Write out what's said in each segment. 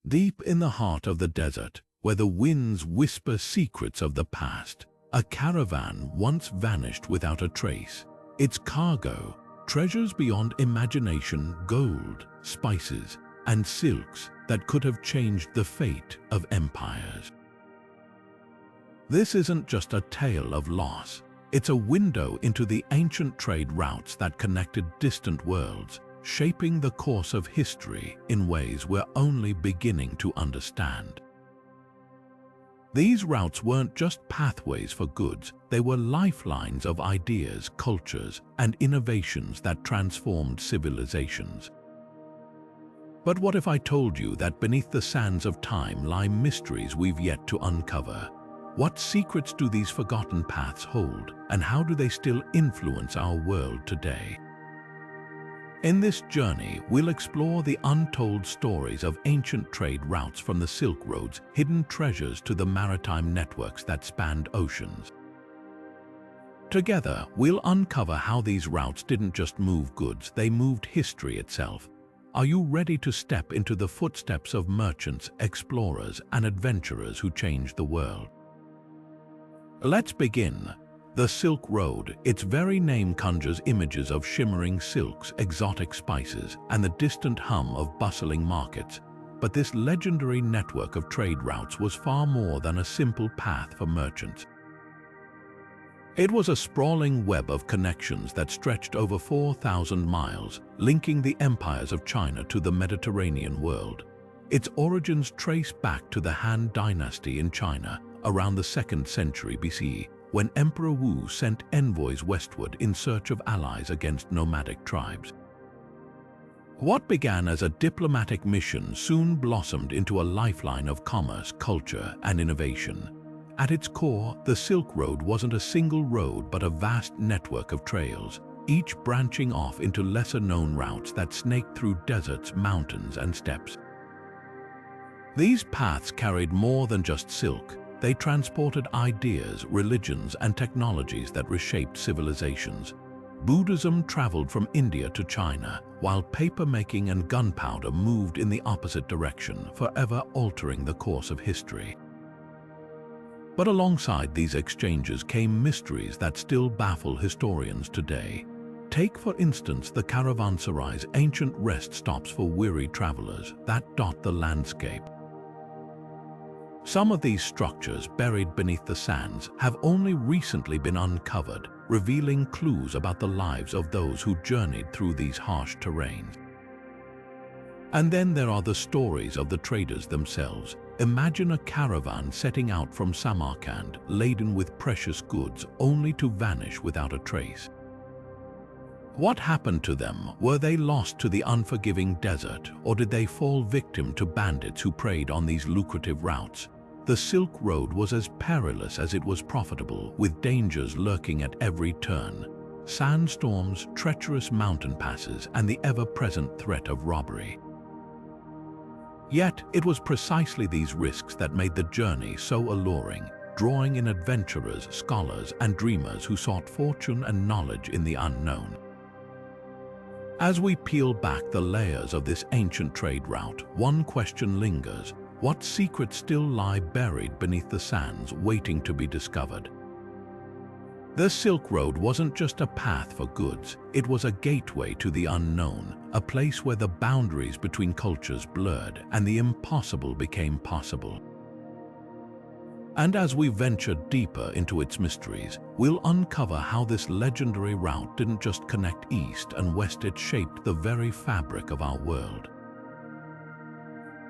Deep in the heart of the desert, where the winds whisper secrets of the past, a caravan once vanished without a trace. Its cargo, treasures beyond imagination, gold, spices, and silks that could have changed the fate of empires. This isn't just a tale of loss. It's a window into the ancient trade routes that connected distant worlds, shaping the course of history in ways we're only beginning to understand. These routes weren't just pathways for goods, they were lifelines of ideas, cultures, and innovations that transformed civilizations. But what if I told you that beneath the sands of time lie mysteries we've yet to uncover? What secrets do these forgotten paths hold, and how do they still influence our world today? In this journey, we'll explore the untold stories of ancient trade routes, from the Silk Road's hidden treasures to the maritime networks that spanned oceans. Together, we'll uncover how these routes didn't just move goods, they moved history itself. Are you ready to step into the footsteps of merchants, explorers, and adventurers who changed the world? Let's begin. The Silk Road, its very name conjures images of shimmering silks, exotic spices, and the distant hum of bustling markets. But this legendary network of trade routes was far more than a simple path for merchants. It was a sprawling web of connections that stretched over 4,000 miles, linking the empires of China to the Mediterranean world. Its origins trace back to the Han Dynasty in China around the 2nd century BCE, when Emperor Wu sent envoys westward in search of allies against nomadic tribes. What began as a diplomatic mission soon blossomed into a lifeline of commerce, culture, and innovation. At its core, the Silk Road wasn't a single road but a vast network of trails, each branching off into lesser-known routes that snaked through deserts, mountains, and steppes. These paths carried more than just silk. They transported ideas, religions, and technologies that reshaped civilizations. Buddhism traveled from India to China, while paper-making and gunpowder moved in the opposite direction, forever altering the course of history. But alongside these exchanges came mysteries that still baffle historians today. Take, for instance, the caravanserais, ancient rest stops for weary travelers that dot the landscape. Some of these structures, buried beneath the sands, have only recently been uncovered, revealing clues about the lives of those who journeyed through these harsh terrains. And then there are the stories of the traders themselves. Imagine a caravan setting out from Samarkand, laden with precious goods, only to vanish without a trace. What happened to them? Were they lost to the unforgiving desert, or did they fall victim to bandits who preyed on these lucrative routes? The Silk Road was as perilous as it was profitable, with dangers lurking at every turn. Sandstorms, treacherous mountain passes, and the ever-present threat of robbery. Yet, it was precisely these risks that made the journey so alluring, drawing in adventurers, scholars, and dreamers who sought fortune and knowledge in the unknown. As we peel back the layers of this ancient trade route, one question lingers: what secrets still lie buried beneath the sands, waiting to be discovered? The Silk Road wasn't just a path for goods, it was a gateway to the unknown, a place where the boundaries between cultures blurred and the impossible became possible. And as we venture deeper into its mysteries, we'll uncover how this legendary route didn't just connect east and west, it shaped the very fabric of our world.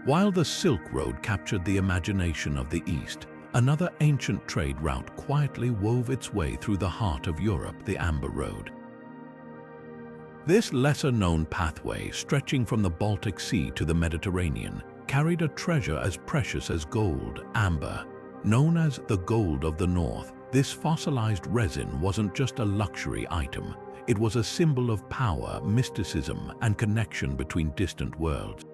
While the Silk Road captured the imagination of the East, another ancient trade route quietly wove its way through the heart of Europe, the Amber Road. This lesser-known pathway, stretching from the Baltic Sea to the Mediterranean, carried a treasure as precious as gold, amber. Known as the gold of the North, this fossilized resin wasn't just a luxury item. It was a symbol of power, mysticism, and connection between distant worlds.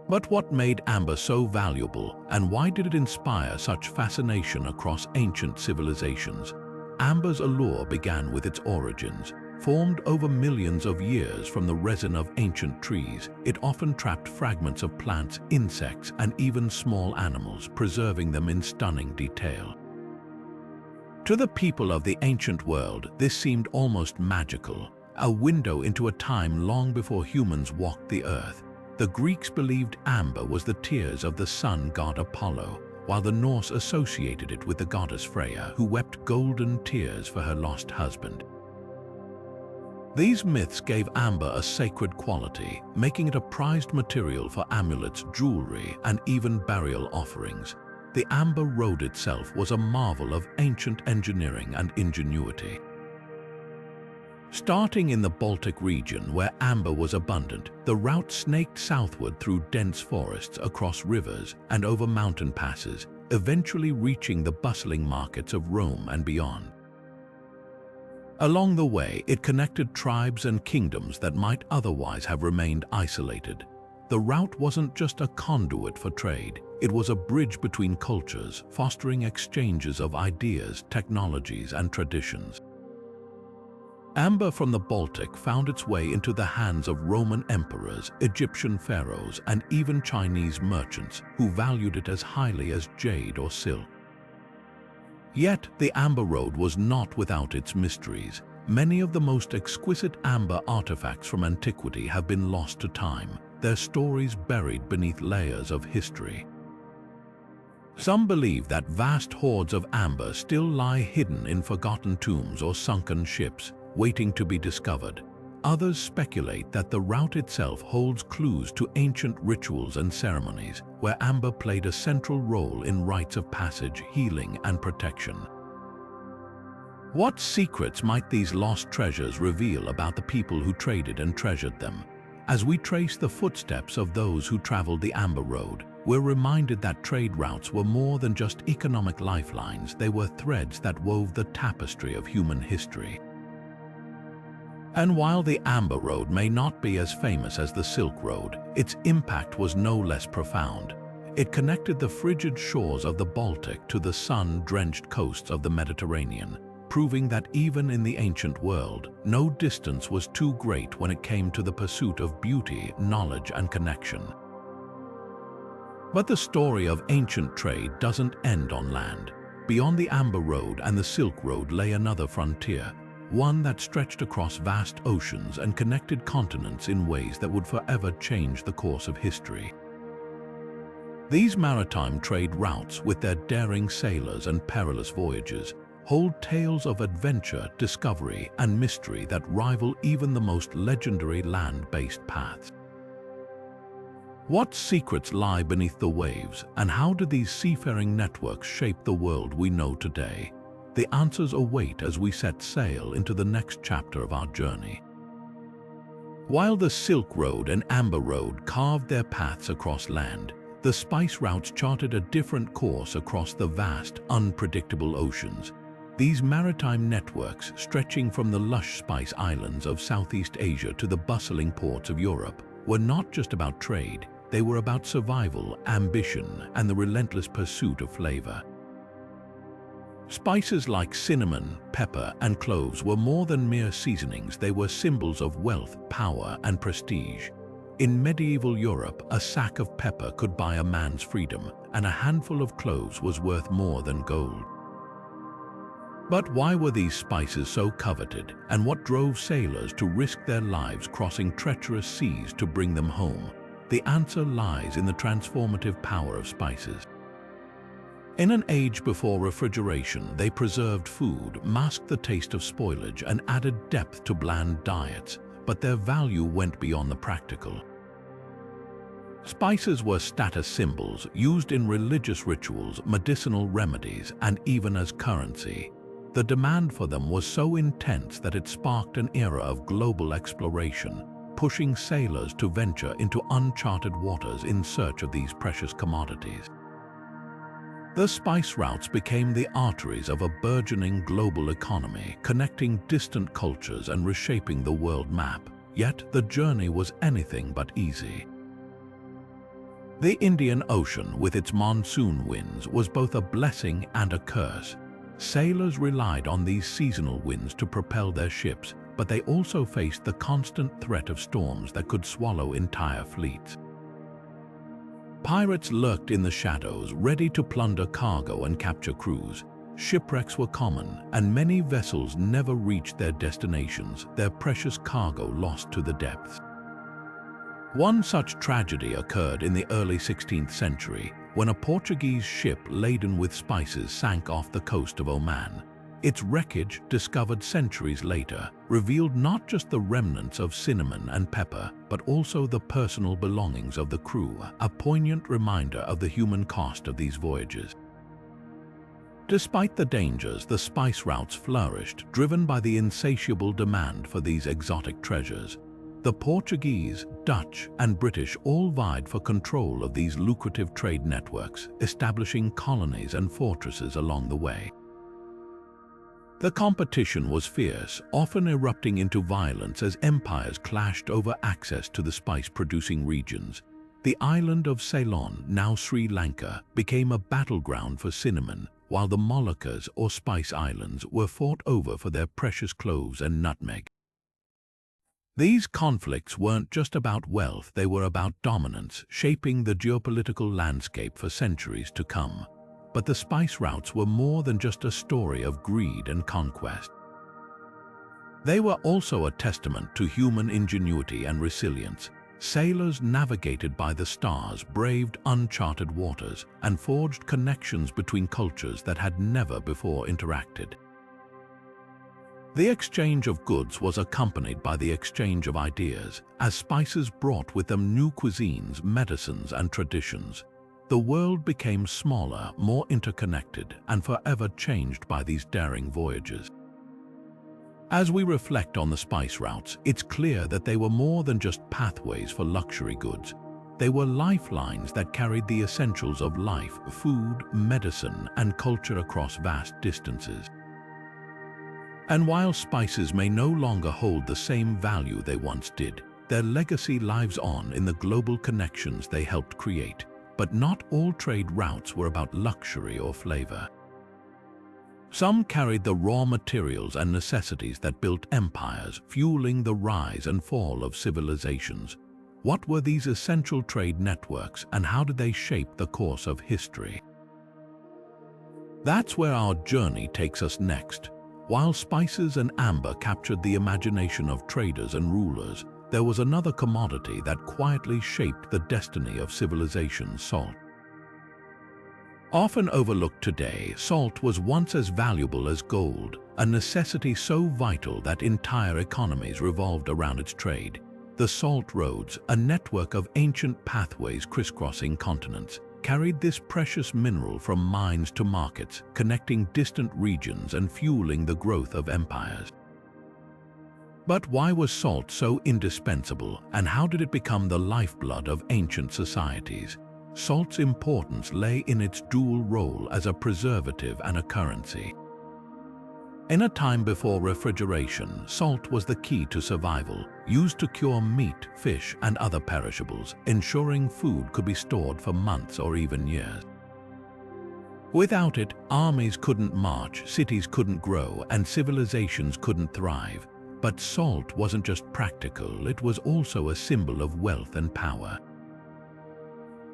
But what made amber so valuable, and why did it inspire such fascination across ancient civilizations? Amber's allure began with its origins. Formed over millions of years from the resin of ancient trees, it often trapped fragments of plants, insects, and even small animals, preserving them in stunning detail. To the people of the ancient world, this seemed almost magical, a window into a time long before humans walked the earth. The Greeks believed amber was the tears of the sun god Apollo, while the Norse associated it with the goddess Freya, who wept golden tears for her lost husband. These myths gave amber a sacred quality, making it a prized material for amulets, jewelry, and even burial offerings. The amber road itself was a marvel of ancient engineering and ingenuity. Starting in the Baltic region, where amber was abundant, the route snaked southward through dense forests, across rivers, and over mountain passes, eventually reaching the bustling markets of Rome and beyond. Along the way, it connected tribes and kingdoms that might otherwise have remained isolated. The route wasn't just a conduit for trade, it was a bridge between cultures, fostering exchanges of ideas, technologies, and traditions. Amber from the Baltic found its way into the hands of Roman emperors, Egyptian pharaohs, and even Chinese merchants, who valued it as highly as jade or silk. Yet, the Amber Road was not without its mysteries. Many of the most exquisite amber artifacts from antiquity have been lost to time, their stories buried beneath layers of history. Some believe that vast hoards of amber still lie hidden in forgotten tombs or sunken ships, waiting to be discovered. Others speculate that the route itself holds clues to ancient rituals and ceremonies, where amber played a central role in rites of passage, healing, and protection. What secrets might these lost treasures reveal about the people who traded and treasured them? As we trace the footsteps of those who traveled the Amber Road, we're reminded that trade routes were more than just economic lifelines, they were threads that wove the tapestry of human history. And while the Amber Road may not be as famous as the Silk Road, its impact was no less profound. It connected the frigid shores of the Baltic to the sun-drenched coasts of the Mediterranean, proving that even in the ancient world, no distance was too great when it came to the pursuit of beauty, knowledge, and connection. But the story of ancient trade doesn't end on land. Beyond the Amber Road and the Silk Road lay another frontier, one that stretched across vast oceans and connected continents in ways that would forever change the course of history. These maritime trade routes, with their daring sailors and perilous voyages, hold tales of adventure, discovery, and mystery that rival even the most legendary land-based paths. What secrets lie beneath the waves, and how do these seafaring networks shape the world we know today? The answers await as we set sail into the next chapter of our journey. While the Silk Road and Amber Road carved their paths across land, the spice routes charted a different course across the vast, unpredictable oceans. These maritime networks, stretching from the lush spice islands of Southeast Asia to the bustling ports of Europe, were not just about trade, they were about survival, ambition, and the relentless pursuit of flavor. Spices like cinnamon, pepper, and cloves were more than mere seasonings, they were symbols of wealth, power, and prestige. In medieval Europe, a sack of pepper could buy a man's freedom, and a handful of cloves was worth more than gold. But why were these spices so coveted, and what drove sailors to risk their lives crossing treacherous seas to bring them home? The answer lies in the transformative power of spices. In an age before refrigeration, they preserved food, masked the taste of spoilage, and added depth to bland diets, but their value went beyond the practical. Spices were status symbols, used in religious rituals, medicinal remedies, and even as currency. The demand for them was so intense that it sparked an era of global exploration, pushing sailors to venture into uncharted waters in search of these precious commodities. The spice routes became the arteries of a burgeoning global economy, connecting distant cultures and reshaping the world map. Yet the journey was anything but easy. The Indian Ocean, with its monsoon winds, was both a blessing and a curse. Sailors relied on these seasonal winds to propel their ships, but they also faced the constant threat of storms that could swallow entire fleets. Pirates lurked in the shadows, ready to plunder cargo and capture crews. Shipwrecks were common, and many vessels never reached their destinations, their precious cargo lost to the depths. One such tragedy occurred in the early 16th century, when a Portuguese ship laden with spices sank off the coast of Oman. Its wreckage, discovered centuries later, revealed not just the remnants of cinnamon and pepper, but also the personal belongings of the crew, a poignant reminder of the human cost of these voyages. Despite the dangers, the spice routes flourished, driven by the insatiable demand for these exotic treasures. The Portuguese, Dutch, and British all vied for control of these lucrative trade networks, establishing colonies and fortresses along the way. The competition was fierce, often erupting into violence as empires clashed over access to the spice-producing regions. The island of Ceylon, now Sri Lanka, became a battleground for cinnamon, while the Moluccas or Spice Islands were fought over for their precious cloves and nutmeg. These conflicts weren't just about wealth, they were about dominance, shaping the geopolitical landscape for centuries to come. But the spice routes were more than just a story of greed and conquest. They were also a testament to human ingenuity and resilience. Sailors navigated by the stars, braved uncharted waters, and forged connections between cultures that had never before interacted. The exchange of goods was accompanied by the exchange of ideas, as spices brought with them new cuisines, medicines, and traditions. The world became smaller, more interconnected, and forever changed by these daring voyages. As we reflect on the spice routes, it's clear that they were more than just pathways for luxury goods. They were lifelines that carried the essentials of life, food, medicine, and culture across vast distances. And while spices may no longer hold the same value they once did, their legacy lives on in the global connections they helped create. But not all trade routes were about luxury or flavor. Some carried the raw materials and necessities that built empires, fueling the rise and fall of civilizations. What were these essential trade networks, and how did they shape the course of history? That's where our journey takes us next. While spices and amber captured the imagination of traders and rulers, there was another commodity that quietly shaped the destiny of civilization: salt. Often overlooked today, salt was once as valuable as gold, a necessity so vital that entire economies revolved around its trade. The salt roads, a network of ancient pathways crisscrossing continents, carried this precious mineral from mines to markets, connecting distant regions and fueling the growth of empires. But why was salt so indispensable, and how did it become the lifeblood of ancient societies? Salt's importance lay in its dual role as a preservative and a currency. In a time before refrigeration, salt was the key to survival, used to cure meat, fish, and other perishables, ensuring food could be stored for months or even years. Without it, armies couldn't march, cities couldn't grow, and civilizations couldn't thrive. But salt wasn't just practical, it was also a symbol of wealth and power.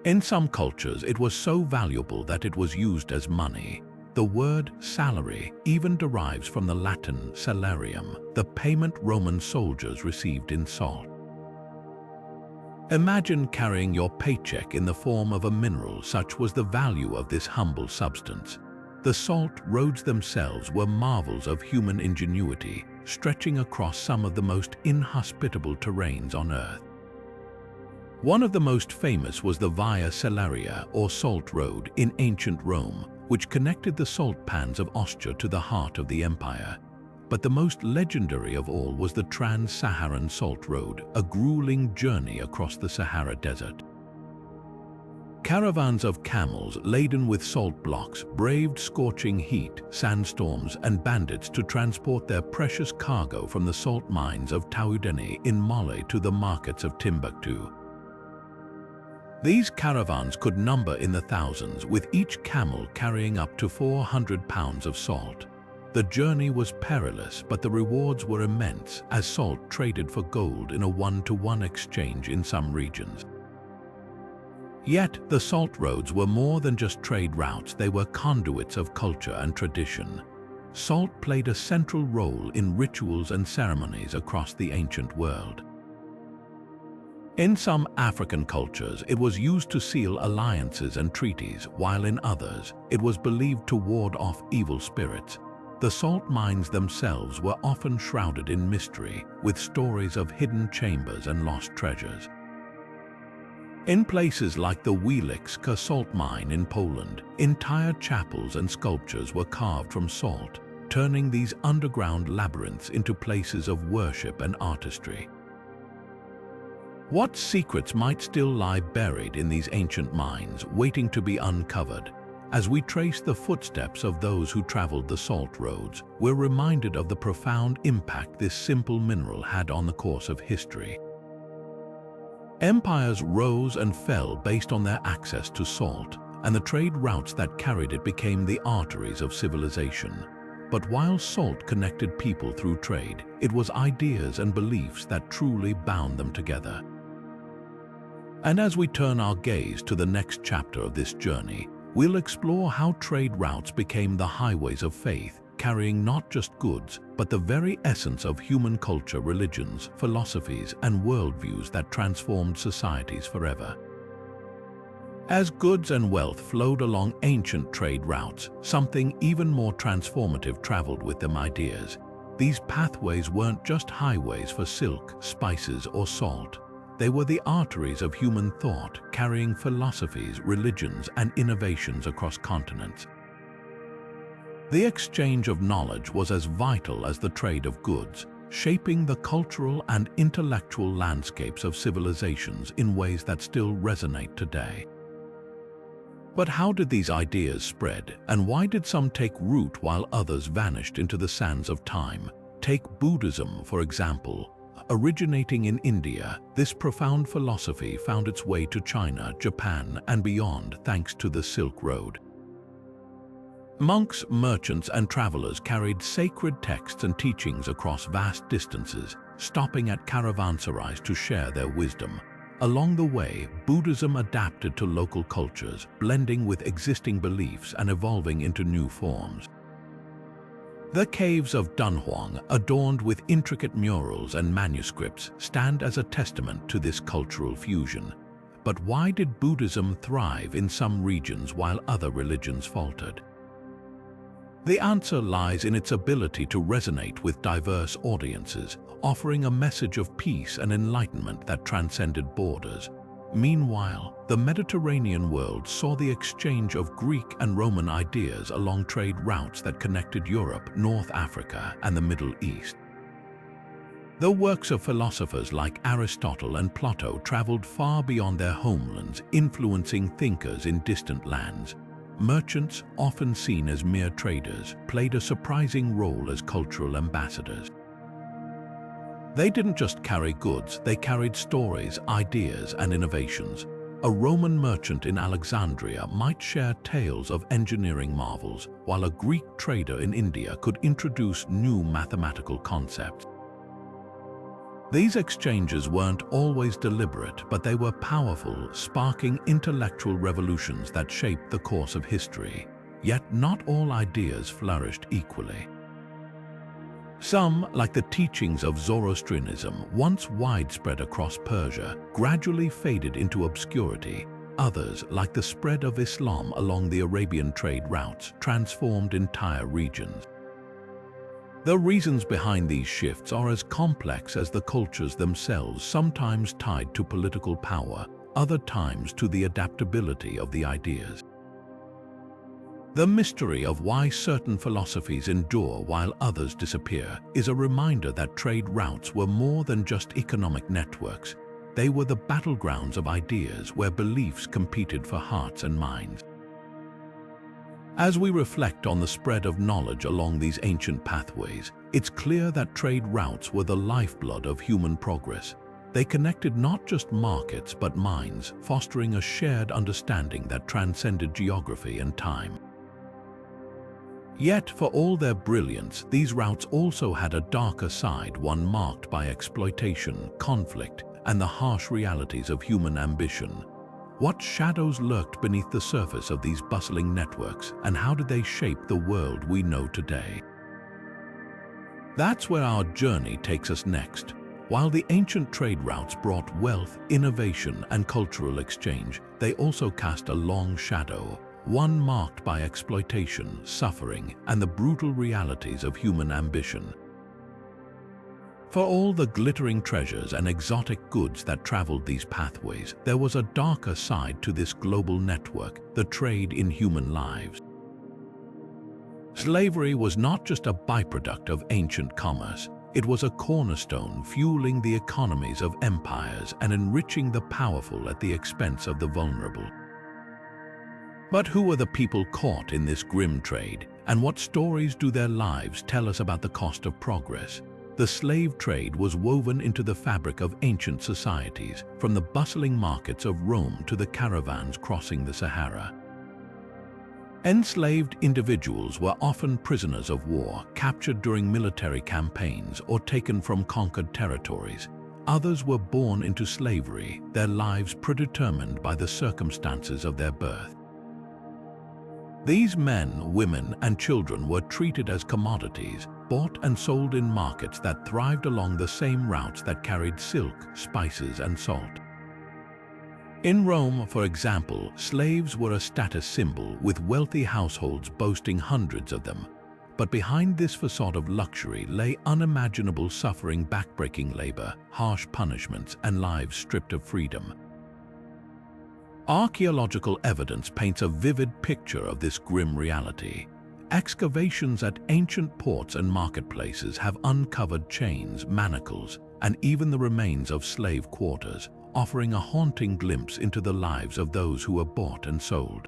In some cultures, it was so valuable that it was used as money. The word salary even derives from the Latin salarium, the payment Roman soldiers received in salt. Imagine carrying your paycheck in the form of a mineral. Such was the value of this humble substance. The salt roads themselves were marvels of human ingenuity, stretching across some of the most inhospitable terrains on Earth. One of the most famous was the Via Salaria, or Salt Road, in ancient Rome, which connected the salt pans of Ostia to the heart of the empire. But the most legendary of all was the Trans-Saharan Salt Road, a grueling journey across the Sahara Desert. Caravans of camels laden with salt blocks braved scorching heat, sandstorms, and bandits to transport their precious cargo from the salt mines of Taoudeni in Mali to the markets of Timbuktu. These caravans could number in the thousands, with each camel carrying up to 400 pounds of salt. The journey was perilous, but the rewards were immense, as salt traded for gold in a one-to-one exchange in some regions. Yet, the salt roads were more than just trade routes, they were conduits of culture and tradition. Salt played a central role in rituals and ceremonies across the ancient world. In some African cultures, it was used to seal alliances and treaties, while in others, it was believed to ward off evil spirits. The salt mines themselves were often shrouded in mystery, with stories of hidden chambers and lost treasures. In places like the Wieliczka salt mine in Poland, entire chapels and sculptures were carved from salt, turning these underground labyrinths into places of worship and artistry. What secrets might still lie buried in these ancient mines, waiting to be uncovered? As we trace the footsteps of those who traveled the salt roads, we're reminded of the profound impact this simple mineral had on the course of history. Empires rose and fell based on their access to salt, and the trade routes that carried it became the arteries of civilization. But while salt connected people through trade, it was ideas and beliefs that truly bound them together. And as we turn our gaze to the next chapter of this journey, we'll explore how trade routes became the highways of faith, carrying not just goods, but the very essence of human culture, religions, philosophies, and worldviews that transformed societies forever. As goods and wealth flowed along ancient trade routes, something even more transformative traveled with them: ideas. These pathways weren't just highways for silk, spices, or salt. They were the arteries of human thought, carrying philosophies, religions, and innovations across continents. The exchange of knowledge was as vital as the trade of goods, shaping the cultural and intellectual landscapes of civilizations in ways that still resonate today. But how did these ideas spread, and why did some take root while others vanished into the sands of time? Take Buddhism, for example. Originating in India, this profound philosophy found its way to China, Japan, and beyond thanks to the Silk Road. Monks, merchants, and travelers carried sacred texts and teachings across vast distances, stopping at caravanserais to share their wisdom. Along the way, Buddhism adapted to local cultures, blending with existing beliefs and evolving into new forms. The caves of Dunhuang, adorned with intricate murals and manuscripts, stand as a testament to this cultural fusion. But why did Buddhism thrive in some regions while other religions faltered? The answer lies in its ability to resonate with diverse audiences, offering a message of peace and enlightenment that transcended borders. Meanwhile, the Mediterranean world saw the exchange of Greek and Roman ideas along trade routes that connected Europe, North Africa, and the Middle East. The works of philosophers like Aristotle and Plato traveled far beyond their homelands, influencing thinkers in distant lands. Merchants, often seen as mere traders, played a surprising role as cultural ambassadors. They didn't just carry goods, they carried stories, ideas, and innovations. A Roman merchant in Alexandria might share tales of engineering marvels, while a Greek trader in India could introduce new mathematical concepts. These exchanges weren't always deliberate, but they were powerful, sparking intellectual revolutions that shaped the course of history. Yet not all ideas flourished equally. Some, like the teachings of Zoroastrianism, once widespread across Persia, gradually faded into obscurity. Others, like the spread of Islam along the Arabian trade routes, transformed entire regions. The reasons behind these shifts are as complex as the cultures themselves, sometimes tied to political power, other times to the adaptability of the ideas. The mystery of why certain philosophies endure while others disappear is a reminder that trade routes were more than just economic networks. They were the battlegrounds of ideas where beliefs competed for hearts and minds. As we reflect on the spread of knowledge along these ancient pathways, it's clear that trade routes were the lifeblood of human progress. They connected not just markets but minds, fostering a shared understanding that transcended geography and time. Yet, for all their brilliance, these routes also had a darker side, one marked by exploitation, conflict, and the harsh realities of human ambition. What shadows lurked beneath the surface of these bustling networks, and how did they shape the world we know today? That's where our journey takes us next. While the ancient trade routes brought wealth, innovation, and cultural exchange, they also cast a long shadow, one marked by exploitation, suffering, and the brutal realities of human ambition. For all the glittering treasures and exotic goods that traveled these pathways, there was a darker side to this global network, the trade in human lives. Slavery was not just a byproduct of ancient commerce. It was a cornerstone fueling the economies of empires and enriching the powerful at the expense of the vulnerable. But who were the people caught in this grim trade, and what stories do their lives tell us about the cost of progress? The slave trade was woven into the fabric of ancient societies, from the bustling markets of Rome to the caravans crossing the Sahara. Enslaved individuals were often prisoners of war, captured during military campaigns or taken from conquered territories. Others were born into slavery, their lives predetermined by the circumstances of their birth. These men, women, and children were treated as commodities, bought and sold in markets that thrived along the same routes that carried silk, spices, and salt. In Rome, for example, slaves were a status symbol, with wealthy households boasting hundreds of them. But behind this facade of luxury lay unimaginable suffering, backbreaking labor, harsh punishments, and lives stripped of freedom. Archaeological evidence paints a vivid picture of this grim reality. Excavations at ancient ports and marketplaces have uncovered chains, manacles, and even the remains of slave quarters, offering a haunting glimpse into the lives of those who were bought and sold.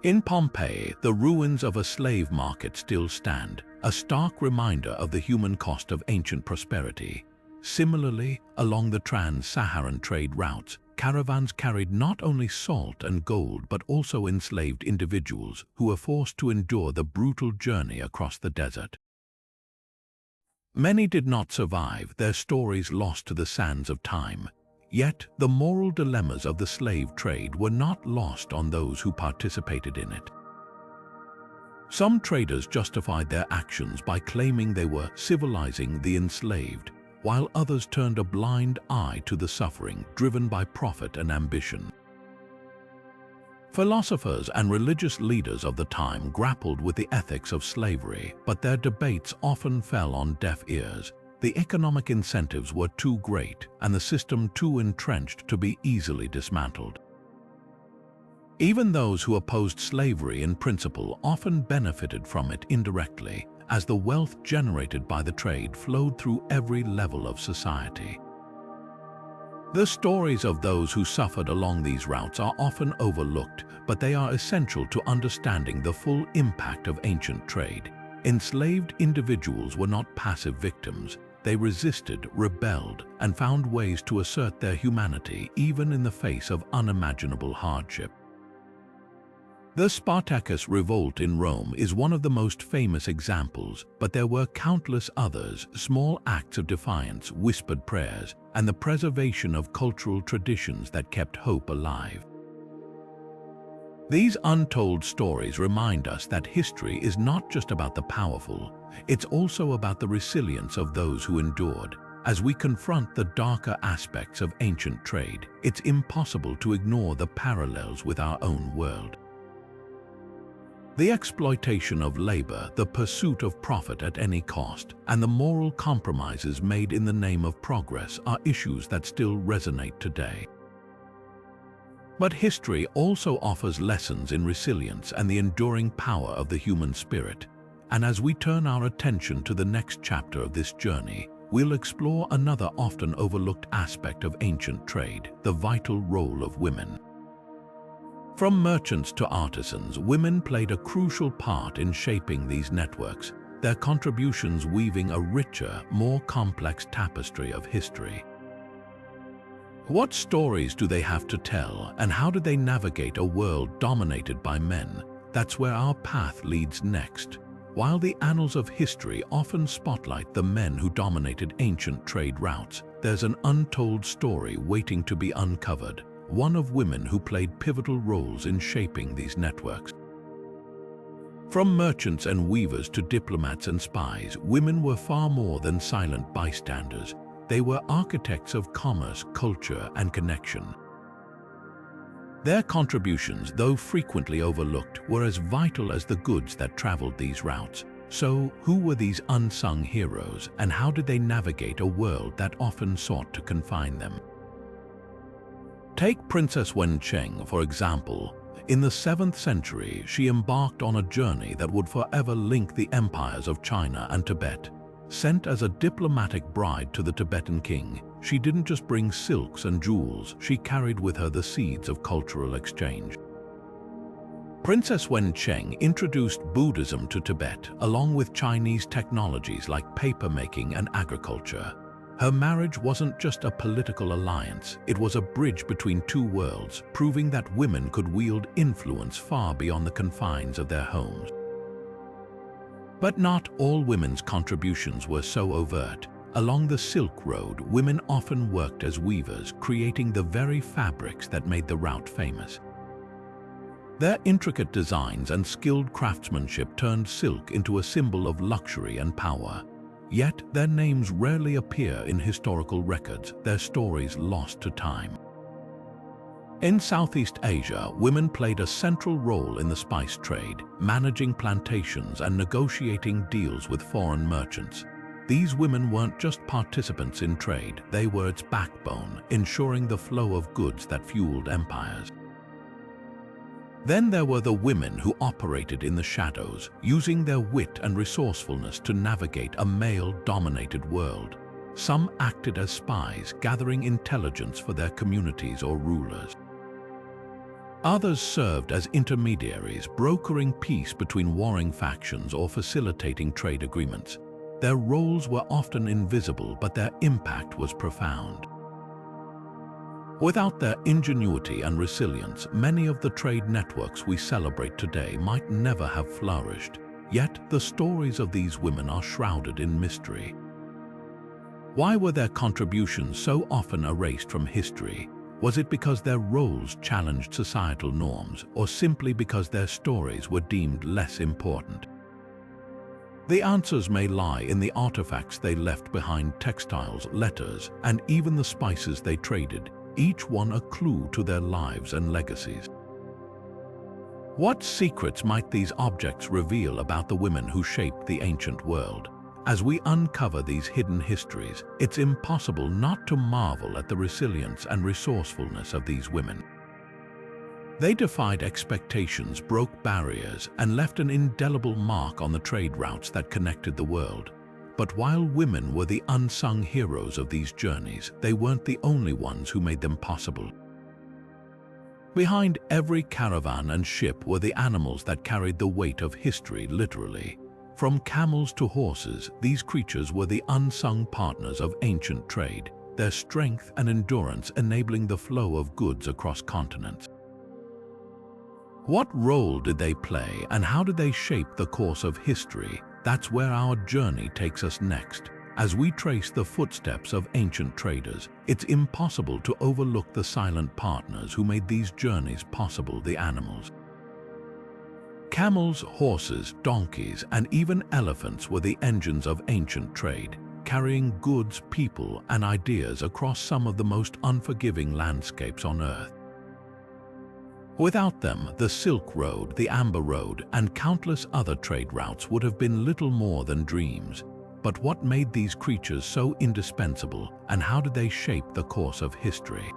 In Pompeii, the ruins of a slave market still stand, a stark reminder of the human cost of ancient prosperity. Similarly, along the trans-Saharan trade routes, caravans carried not only salt and gold but also enslaved individuals who were forced to endure the brutal journey across the desert. Many did not survive, their stories lost to the sands of time. Yet, the moral dilemmas of the slave trade were not lost on those who participated in it. Some traders justified their actions by claiming they were civilizing the enslaved, while others turned a blind eye to the suffering driven by profit and ambition. Philosophers and religious leaders of the time grappled with the ethics of slavery, but their debates often fell on deaf ears. The economic incentives were too great and the system too entrenched to be easily dismantled. Even those who opposed slavery in principle often benefited from it indirectly, as the wealth generated by the trade flowed through every level of society. The stories of those who suffered along these routes are often overlooked, but they are essential to understanding the full impact of ancient trade. Enslaved individuals were not passive victims. They resisted, rebelled, and found ways to assert their humanity even in the face of unimaginable hardship. The Spartacus revolt in Rome is one of the most famous examples, but there were countless others: small acts of defiance, whispered prayers, and the preservation of cultural traditions that kept hope alive. These untold stories remind us that history is not just about the powerful, it's also about the resilience of those who endured. As we confront the darker aspects of ancient trade, it's impossible to ignore the parallels with our own world. The exploitation of labor, the pursuit of profit at any cost, and the moral compromises made in the name of progress are issues that still resonate today. But history also offers lessons in resilience and the enduring power of the human spirit. And as we turn our attention to the next chapter of this journey, we'll explore another often overlooked aspect of ancient trade: the vital role of women. From merchants to artisans, women played a crucial part in shaping these networks, their contributions weaving a richer, more complex tapestry of history. What stories do they have to tell, and how do they navigate a world dominated by men? That's where our path leads next. While the annals of history often spotlight the men who dominated ancient trade routes, there's an untold story waiting to be uncovered, one of women who played pivotal roles in shaping these networks. From merchants and weavers to diplomats and spies, women were far more than silent bystanders. They were architects of commerce, culture, and connection. Their contributions, though frequently overlooked, were as vital as the goods that traveled these routes. So, who were these unsung heroes, and how did they navigate a world that often sought to confine them? Take Princess Wencheng, for example. In the 7th century, she embarked on a journey that would forever link the empires of China and Tibet. Sent as a diplomatic bride to the Tibetan king, she didn't just bring silks and jewels, she carried with her the seeds of cultural exchange. Princess Wencheng introduced Buddhism to Tibet, along with Chinese technologies like papermaking and agriculture. Her marriage wasn't just a political alliance, it was a bridge between two worlds, proving that women could wield influence far beyond the confines of their homes. But not all women's contributions were so overt. Along the Silk Road, women often worked as weavers, creating the very fabrics that made the route famous. Their intricate designs and skilled craftsmanship turned silk into a symbol of luxury and power. Yet their names rarely appear in historical records, their stories lost to time. In Southeast Asia, women played a central role in the spice trade, managing plantations and negotiating deals with foreign merchants. These women weren't just participants in trade, they were its backbone, ensuring the flow of goods that fueled empires. Then there were the women who operated in the shadows, using their wit and resourcefulness to navigate a male-dominated world. Some acted as spies, gathering intelligence for their communities or rulers. Others served as intermediaries, brokering peace between warring factions or facilitating trade agreements. Their roles were often invisible, but their impact was profound. Without their ingenuity and resilience, many of the trade networks we celebrate today might never have flourished. Yet the stories of these women are shrouded in mystery. Why were their contributions so often erased from history? Was it because their roles challenged societal norms, or simply because their stories were deemed less important? The answers may lie in the artifacts they left behind: textiles, letters, and even the spices they traded, each one a clue to their lives and legacies. What secrets might these objects reveal about the women who shaped the ancient world? As we uncover these hidden histories, it's impossible not to marvel at the resilience and resourcefulness of these women. They defied expectations, broke barriers, and left an indelible mark on the trade routes that connected the world. But while women were the unsung heroes of these journeys, they weren't the only ones who made them possible. Behind every caravan and ship were the animals that carried the weight of history, literally. From camels to horses, these creatures were the unsung partners of ancient trade, their strength and endurance enabling the flow of goods across continents. What role did they play, and how did they shape the course of history? That's where our journey takes us next. As we trace the footsteps of ancient traders, it's impossible to overlook the silent partners who made these journeys possible: the animals. Camels, horses, donkeys, and even elephants were the engines of ancient trade, carrying goods, people, and ideas across some of the most unforgiving landscapes on Earth. Without them, the Silk Road, the Amber Road, and countless other trade routes would have been little more than dreams. But what made these creatures so indispensable, and how did they shape the course of history?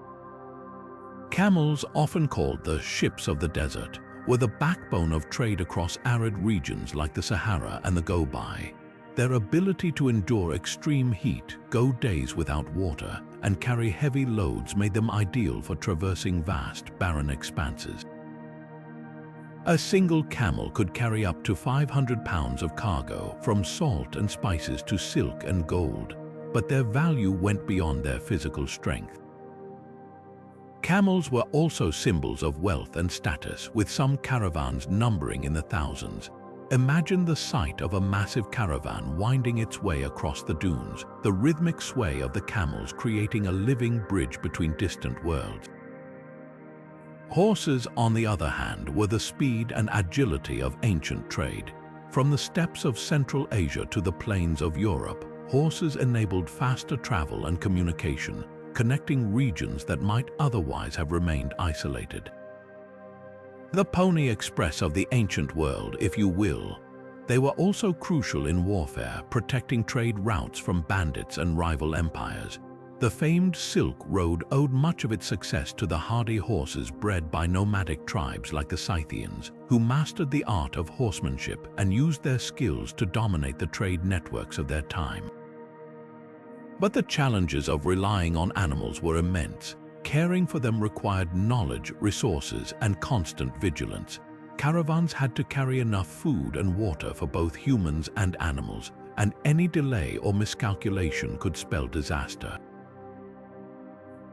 Camels, often called the ships of the desert, were the backbone of trade across arid regions like the Sahara and the Gobi. Their ability to endure extreme heat, go days without water, and carry heavy loads made them ideal for traversing vast, barren expanses. A single camel could carry up to 500 pounds of cargo, from salt and spices to silk and gold, but their value went beyond their physical strength. Camels were also symbols of wealth and status, with some caravans numbering in the thousands. Imagine the sight of a massive caravan winding its way across the dunes, the rhythmic sway of the camels creating a living bridge between distant worlds. Horses, on the other hand, were the speed and agility of ancient trade. From the steppes of Central Asia to the plains of Europe, horses enabled faster travel and communication, connecting regions that might otherwise have remained isolated. The Pony Express of the ancient world, if you will. They were also crucial in warfare, protecting trade routes from bandits and rival empires. The famed Silk Road owed much of its success to the hardy horses bred by nomadic tribes like the Scythians, who mastered the art of horsemanship and used their skills to dominate the trade networks of their time. But the challenges of relying on animals were immense. Caring for them required knowledge, resources, and constant vigilance. Caravans had to carry enough food and water for both humans and animals, and any delay or miscalculation could spell disaster.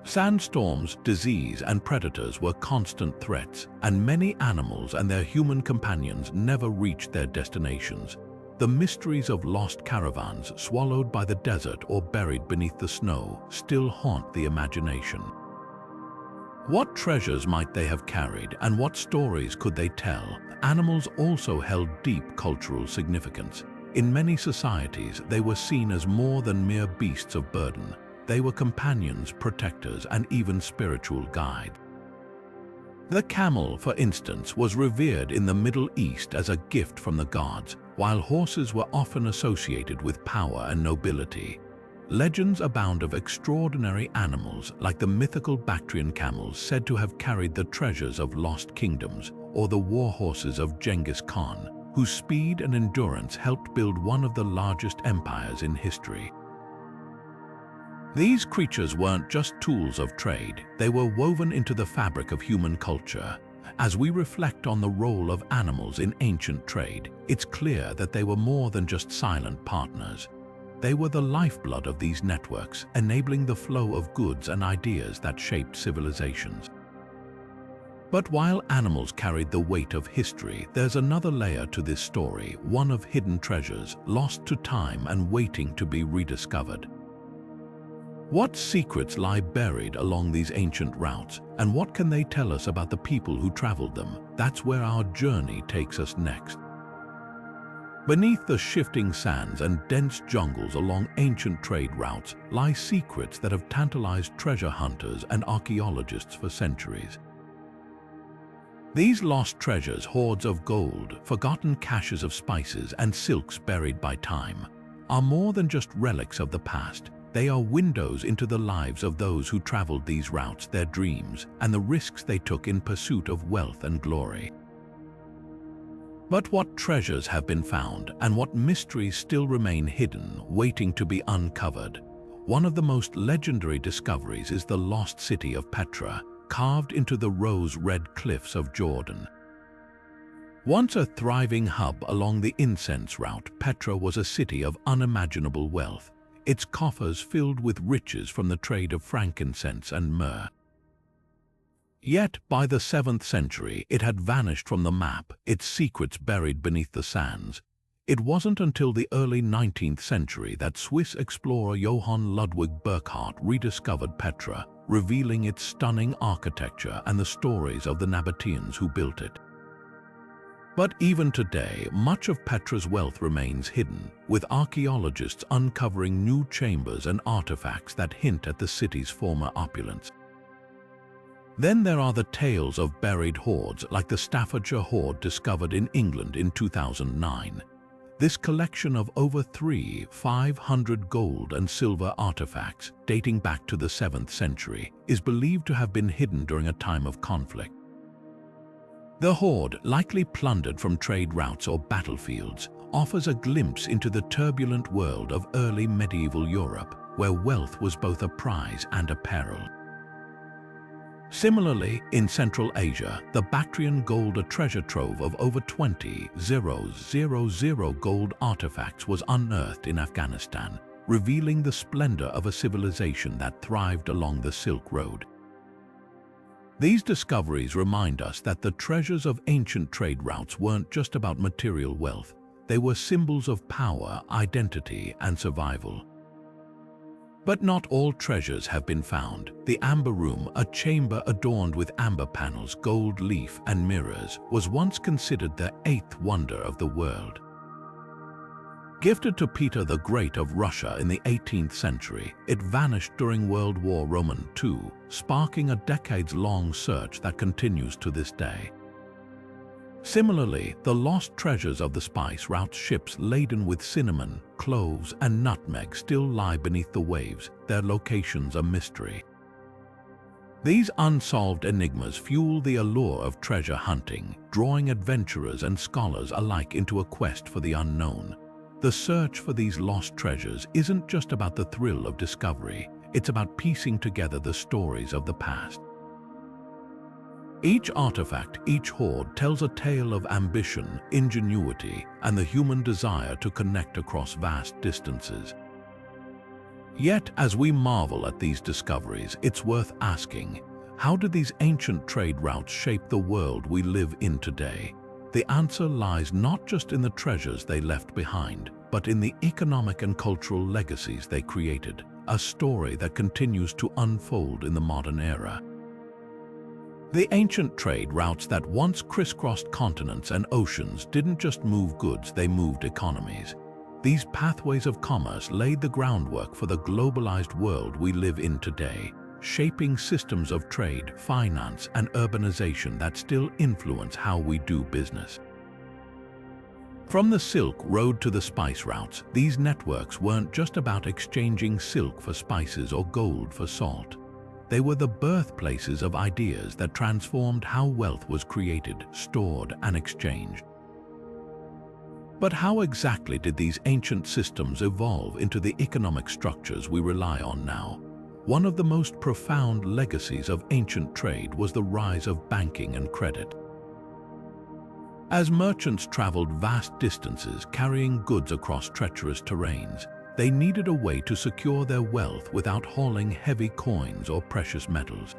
Sandstorms, disease, and predators were constant threats, and many animals and their human companions never reached their destinations. The mysteries of lost caravans, swallowed by the desert or buried beneath the snow, still haunt the imagination. What treasures might they have carried, and what stories could they tell? Animals also held deep cultural significance. In many societies, they were seen as more than mere beasts of burden. They were companions, protectors, and even spiritual guides. The camel, for instance, was revered in the Middle East as a gift from the gods, while horses were often associated with power and nobility. Legends abound of extraordinary animals, like the mythical Bactrian camels said to have carried the treasures of lost kingdoms, or the war horses of Genghis Khan, whose speed and endurance helped build one of the largest empires in history. These creatures weren't just tools of trade, they were woven into the fabric of human culture. As we reflect on the role of animals in ancient trade, it's clear that they were more than just silent partners. They were the lifeblood of these networks, enabling the flow of goods and ideas that shaped civilizations. But while animals carried the weight of history, there's another layer to this story, one of hidden treasures, lost to time and waiting to be rediscovered. What secrets lie buried along these ancient routes, and what can they tell us about the people who traveled them? That's where our journey takes us next. Beneath the shifting sands and dense jungles along ancient trade routes lie secrets that have tantalized treasure hunters and archaeologists for centuries. These lost treasures, hoards of gold, forgotten caches of spices, and silks buried by time, are more than just relics of the past. They are windows into the lives of those who traveled these routes, their dreams, and the risks they took in pursuit of wealth and glory. But what treasures have been found, and what mysteries still remain hidden, waiting to be uncovered? One of the most legendary discoveries is the lost city of Petra, carved into the rose-red cliffs of Jordan. Once a thriving hub along the incense route, Petra was a city of unimaginable wealth, its coffers filled with riches from the trade of frankincense and myrrh. Yet, by the 7th century, it had vanished from the map, its secrets buried beneath the sands. It wasn't until the early 19th century that Swiss explorer Johann Ludwig Burckhardt rediscovered Petra, revealing its stunning architecture and the stories of the Nabateans who built it. But even today, much of Petra's wealth remains hidden, with archaeologists uncovering new chambers and artifacts that hint at the city's former opulence. Then there are the tales of buried hoards, like the Staffordshire hoard discovered in England in 2009. This collection of over 500 gold and silver artifacts, dating back to the 7th century, is believed to have been hidden during a time of conflict. The hoard, likely plundered from trade routes or battlefields, offers a glimpse into the turbulent world of early medieval Europe, where wealth was both a prize and a peril. Similarly, in Central Asia, the Bactrian gold, a treasure trove of over 20,000 gold artifacts, was unearthed in Afghanistan, revealing the splendor of a civilization that thrived along the Silk Road. These discoveries remind us that the treasures of ancient trade routes weren't just about material wealth. They were symbols of power, identity, and survival. But not all treasures have been found. The Amber Room, a chamber adorned with amber panels, gold leaf, and mirrors, was once considered the eighth wonder of the world. Gifted to Peter the Great of Russia in the 18th century, it vanished during World War II, sparking a decades-long search that continues to this day. Similarly, the lost treasures of the spice route ships laden with cinnamon, cloves, and nutmeg still lie beneath the waves, their locations a mystery. These unsolved enigmas fuel the allure of treasure hunting, drawing adventurers and scholars alike into a quest for the unknown. The search for these lost treasures isn't just about the thrill of discovery, it's about piecing together the stories of the past. Each artifact, each hoard tells a tale of ambition, ingenuity, and the human desire to connect across vast distances. Yet, as we marvel at these discoveries, it's worth asking, how did these ancient trade routes shape the world we live in today? The answer lies not just in the treasures they left behind, but in the economic and cultural legacies they created, a story that continues to unfold in the modern era. The ancient trade routes that once crisscrossed continents and oceans didn't just move goods, they moved economies. These pathways of commerce laid the groundwork for the globalized world we live in today, shaping systems of trade, finance, and urbanization that still influence how we do business. From the Silk Road to the spice routes, these networks weren't just about exchanging silk for spices or gold for salt. They were the birthplaces of ideas that transformed how wealth was created, stored, and exchanged. But how exactly did these ancient systems evolve into the economic structures we rely on now? One of the most profound legacies of ancient trade was the rise of banking and credit. As merchants traveled vast distances carrying goods across treacherous terrains, they needed a way to secure their wealth without hauling heavy coins or precious metals.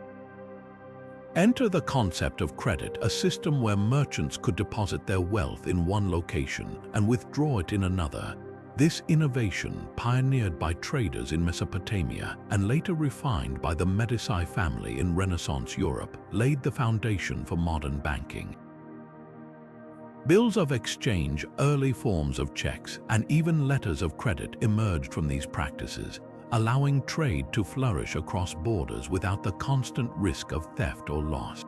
Enter the concept of credit, a system where merchants could deposit their wealth in one location and withdraw it in another. This innovation, pioneered by traders in Mesopotamia and later refined by the Medici family in Renaissance Europe, laid the foundation for modern banking. Bills of exchange, early forms of checks, and even letters of credit emerged from these practices, allowing trade to flourish across borders without the constant risk of theft or loss.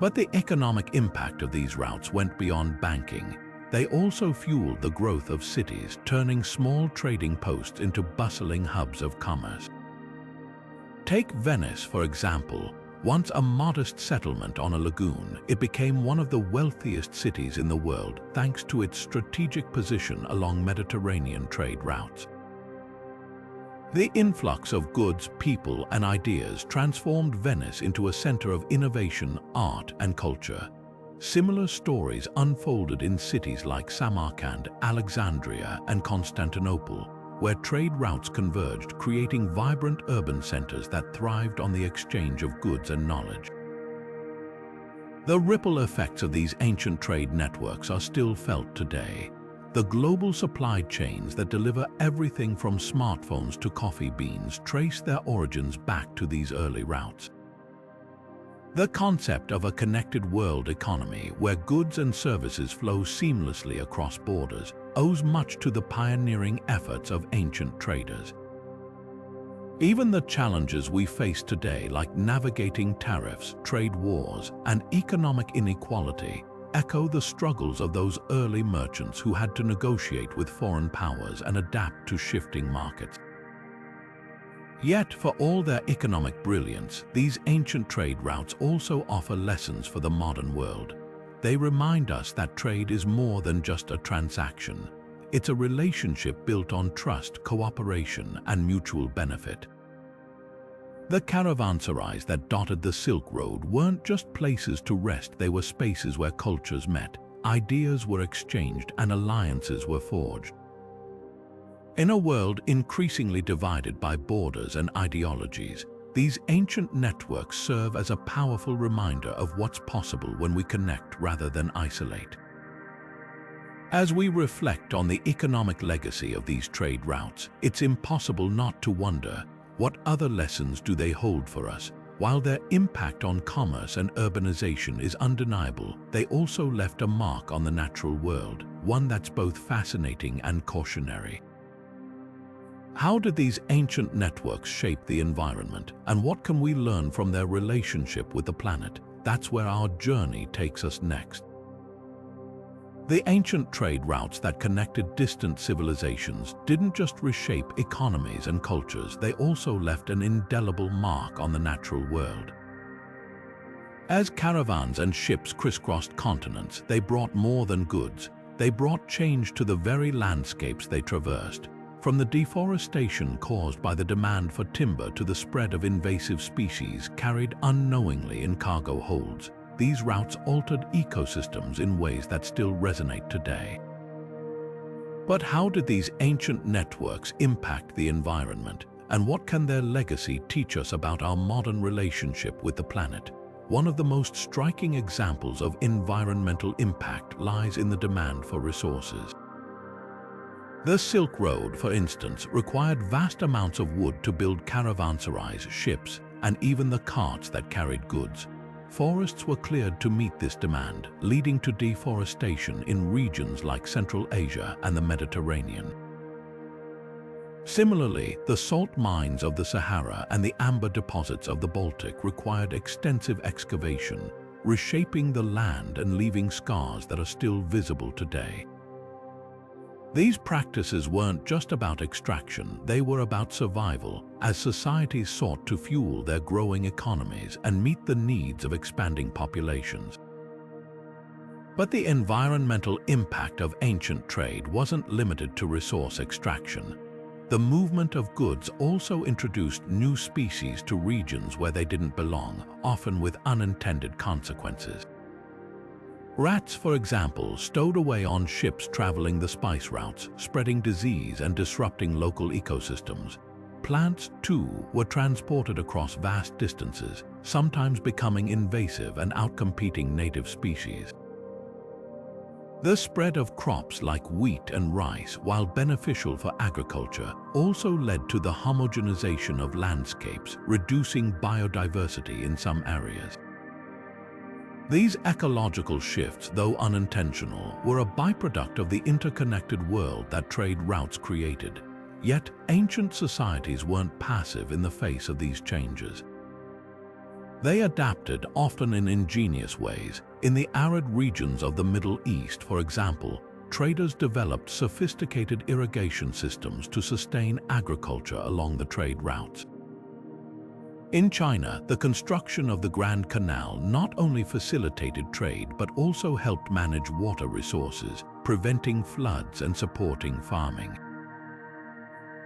But the economic impact of these routes went beyond banking. They also fueled the growth of cities, turning small trading posts into bustling hubs of commerce. Take Venice, for example. Once a modest settlement on a lagoon, it became one of the wealthiest cities in the world thanks to its strategic position along Mediterranean trade routes. The influx of goods, people, and ideas transformed Venice into a center of innovation, art, and culture. Similar stories unfolded in cities like Samarkand, Alexandria, and Constantinople, where trade routes converged, creating vibrant urban centers that thrived on the exchange of goods and knowledge. The ripple effects of these ancient trade networks are still felt today. The global supply chains that deliver everything from smartphones to coffee beans trace their origins back to these early routes. The concept of a connected world economy where goods and services flow seamlessly across borders owes much to the pioneering efforts of ancient traders. Even the challenges we face today, like navigating tariffs, trade wars, and economic inequality, echo the struggles of those early merchants who had to negotiate with foreign powers and adapt to shifting markets. Yet, for all their economic brilliance, these ancient trade routes also offer lessons for the modern world. They remind us that trade is more than just a transaction. It's a relationship built on trust, cooperation, and mutual benefit. The caravanserais that dotted the Silk Road weren't just places to rest, they were spaces where cultures met, ideas were exchanged, and alliances were forged. In a world increasingly divided by borders and ideologies, These ancient networks serve as a powerful reminder of what's possible when we connect rather than isolate. As we reflect on the economic legacy of these trade routes, it's impossible not to wonder, what other lessons do they hold for us? While their impact on commerce and urbanization is undeniable, they also left a mark on the natural world, one that's both fascinating and cautionary. How did these ancient networks shape the environment, and what can we learn from their relationship with the planet? That's where our journey takes us next. The ancient trade routes that connected distant civilizations didn't just reshape economies and cultures, they also left an indelible mark on the natural world. As caravans and ships crisscrossed continents, they brought more than goods. They brought change to the very landscapes they traversed. From the deforestation caused by the demand for timber to the spread of invasive species carried unknowingly in cargo holds, these routes altered ecosystems in ways that still resonate today. But how did these ancient networks impact the environment, and what can their legacy teach us about our modern relationship with the planet? One of the most striking examples of environmental impact lies in the demand for resources. The Silk Road, for instance, required vast amounts of wood to build caravanserais, ships, and even the carts that carried goods. Forests were cleared to meet this demand, leading to deforestation in regions like Central Asia and the Mediterranean. Similarly, the salt mines of the Sahara and the amber deposits of the Baltic required extensive excavation, reshaping the land and leaving scars that are still visible today. These practices weren't just about extraction, they were about survival, as societies sought to fuel their growing economies and meet the needs of expanding populations. But the environmental impact of ancient trade wasn't limited to resource extraction. The movement of goods also introduced new species to regions where they didn't belong, often with unintended consequences. Rats, for example, stowed away on ships traveling the spice routes, spreading disease and disrupting local ecosystems. Plants, too, were transported across vast distances, sometimes becoming invasive and outcompeting native species. The spread of crops like wheat and rice, while beneficial for agriculture, also led to the homogenization of landscapes, reducing biodiversity in some areas. These ecological shifts, though unintentional, were a byproduct of the interconnected world that trade routes created. Yet, ancient societies weren't passive in the face of these changes. They adapted, often in ingenious ways. In the arid regions of the Middle East, for example, traders developed sophisticated irrigation systems to sustain agriculture along the trade routes. In China, the construction of the Grand Canal not only facilitated trade but also helped manage water resources, preventing floods and supporting farming.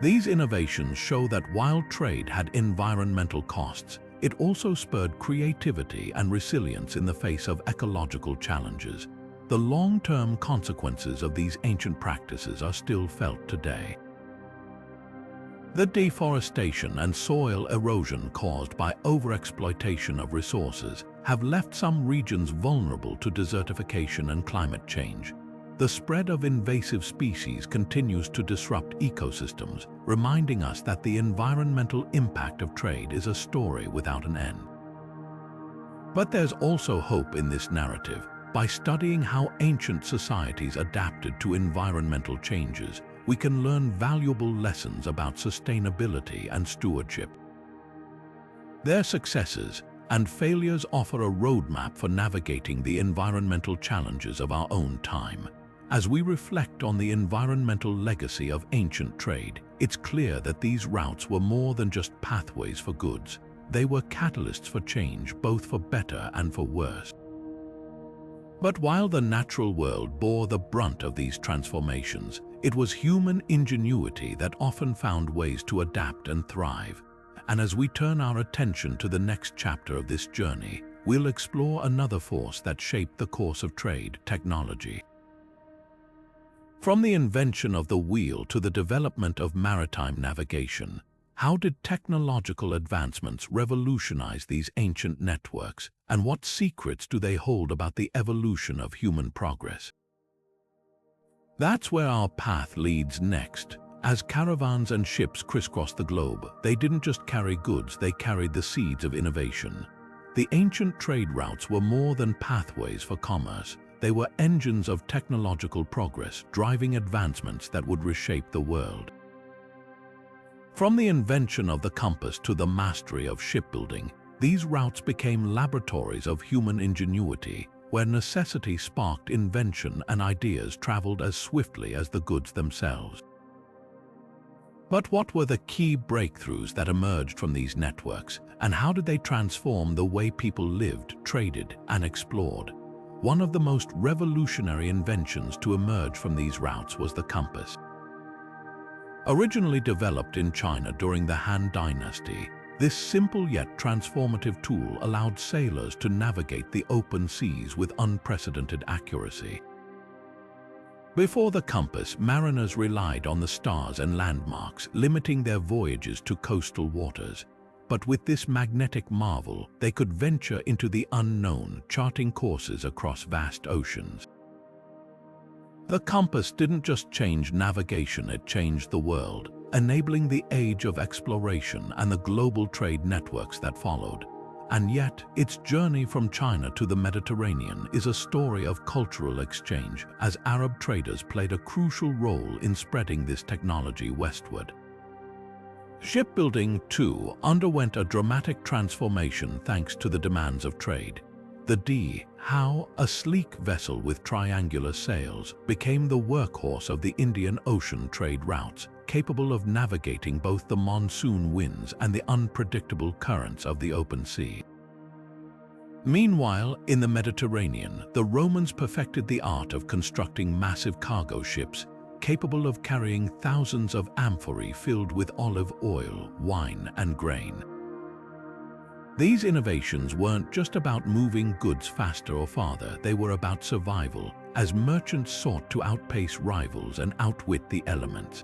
These innovations show that while trade had environmental costs, it also spurred creativity and resilience in the face of ecological challenges. The long-term consequences of these ancient practices are still felt today. The deforestation and soil erosion caused by overexploitation of resources have left some regions vulnerable to desertification and climate change. The spread of invasive species continues to disrupt ecosystems, reminding us that the environmental impact of trade is a story without an end. But there's also hope in this narrative. By studying how ancient societies adapted to environmental changes, we can learn valuable lessons about sustainability and stewardship. Their successes and failures offer a roadmap for navigating the environmental challenges of our own time. As we reflect on the environmental legacy of ancient trade, it's clear that these routes were more than just pathways for goods. They were catalysts for change, both for better and for worse. But while the natural world bore the brunt of these transformations, it was human ingenuity that often found ways to adapt and thrive. And as we turn our attention to the next chapter of this journey, we'll explore another force that shaped the course of trade: technology. From the invention of the wheel to the development of maritime navigation, How did technological advancements revolutionize these ancient networks, and what secrets do they hold about the evolution of human progress? That's where our path leads next. As caravans and ships crisscrossed the globe, they didn't just carry goods, they carried the seeds of innovation. The ancient trade routes were more than pathways for commerce. They were engines of technological progress, driving advancements that would reshape the world. From the invention of the compass to the mastery of shipbuilding, these routes became laboratories of human ingenuity, where necessity sparked invention and ideas traveled as swiftly as the goods themselves. But what were the key breakthroughs that emerged from these networks, and how did they transform the way people lived, traded, and explored? One of the most revolutionary inventions to emerge from these routes was the compass. Originally developed in China during the Han Dynasty, this simple yet transformative tool allowed sailors to navigate the open seas with unprecedented accuracy. Before the compass, mariners relied on the stars and landmarks, limiting their voyages to coastal waters. But with this magnetic marvel, they could venture into the unknown, charting courses across vast oceans. The compass didn't just change navigation, it changed the world, enabling the age of exploration and the global trade networks that followed. And yet, its journey from China to the Mediterranean is a story of cultural exchange, as Arab traders played a crucial role in spreading this technology westward. Shipbuilding, too, underwent a dramatic transformation thanks to the demands of trade. The How, a sleek vessel with triangular sails, became the workhorse of the Indian Ocean trade routes, capable of navigating both the monsoon winds and the unpredictable currents of the open sea. Meanwhile, in the Mediterranean, the Romans perfected the art of constructing massive cargo ships, capable of carrying thousands of amphorae filled with olive oil, wine, and grain. These innovations weren't just about moving goods faster or farther, they were about survival, as merchants sought to outpace rivals and outwit the elements.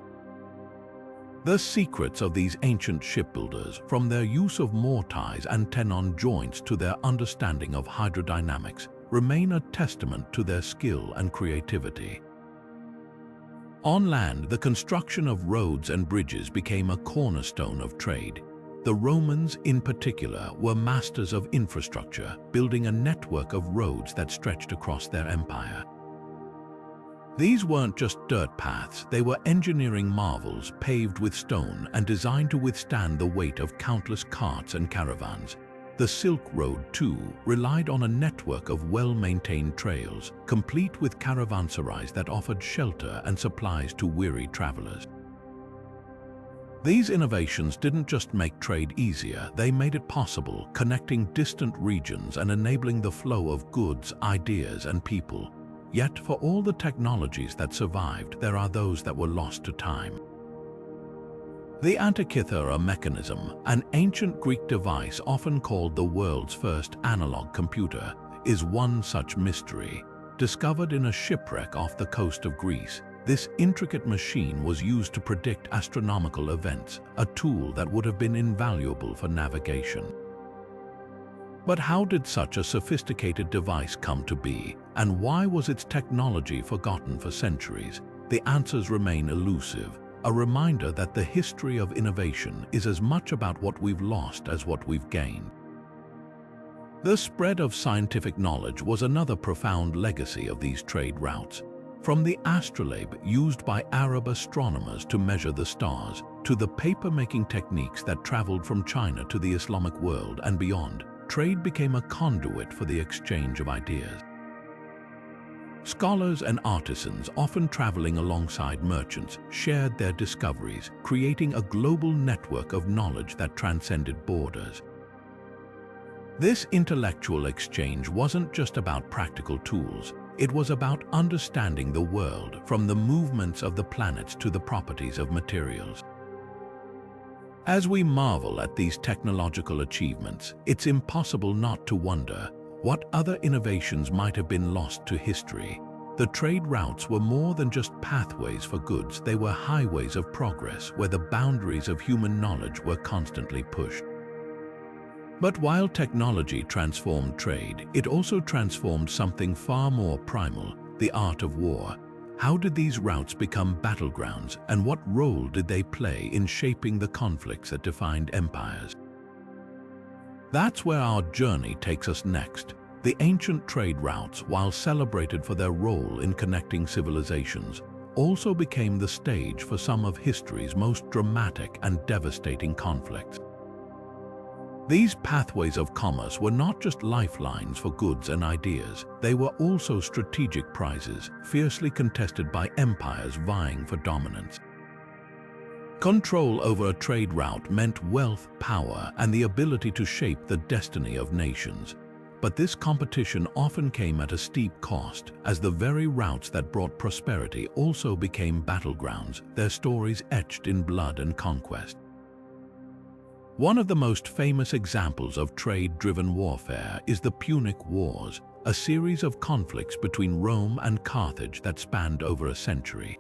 The secrets of these ancient shipbuilders, from their use of mortise and tenon joints to their understanding of hydrodynamics, remain a testament to their skill and creativity. On land, the construction of roads and bridges became a cornerstone of trade. The Romans, in particular, were masters of infrastructure, building a network of roads that stretched across their empire. These weren't just dirt paths, they were engineering marvels paved with stone and designed to withstand the weight of countless carts and caravans. The Silk Road, too, relied on a network of well-maintained trails, complete with caravanserais that offered shelter and supplies to weary travelers. These innovations didn't just make trade easier, they made it possible, connecting distant regions and enabling the flow of goods, ideas, and people. Yet, for all the technologies that survived, there are those that were lost to time. The Antikythera mechanism, an ancient Greek device often called the world's first analog computer, is one such mystery. Discovered in a shipwreck off the coast of Greece, this intricate machine was used to predict astronomical events, a tool that would have been invaluable for navigation. But how did such a sophisticated device come to be, and why was its technology forgotten for centuries? The answers remain elusive, a reminder that the history of innovation is as much about what we've lost as what we've gained. The spread of scientific knowledge was another profound legacy of these trade routes. From the astrolabe used by Arab astronomers to measure the stars, to the paper-making techniques that traveled from China to the Islamic world and beyond, trade became a conduit for the exchange of ideas. Scholars and artisans, often traveling alongside merchants, shared their discoveries, creating a global network of knowledge that transcended borders. This intellectual exchange wasn't just about practical tools. It was about understanding the world, from the movements of the planets to the properties of materials. As we marvel at these technological achievements, it's impossible not to wonder what other innovations might have been lost to history. The trade routes were more than just pathways for goods, they were highways of progress where the boundaries of human knowledge were constantly pushed. But while technology transformed trade, it also transformed something far more primal, the art of war. How did these routes become battlegrounds, and what role did they play in shaping the conflicts that defined empires? That's where our journey takes us next. The ancient trade routes, while celebrated for their role in connecting civilizations, also became the stage for some of history's most dramatic and devastating conflicts. These pathways of commerce were not just lifelines for goods and ideas, they were also strategic prizes, fiercely contested by empires vying for dominance. Control over a trade route meant wealth, power, and the ability to shape the destiny of nations. But this competition often came at a steep cost, as the very routes that brought prosperity also became battlegrounds, their stories etched in blood and conquest. One of the most famous examples of trade-driven warfare is the Punic Wars, a series of conflicts between Rome and Carthage that spanned over a century.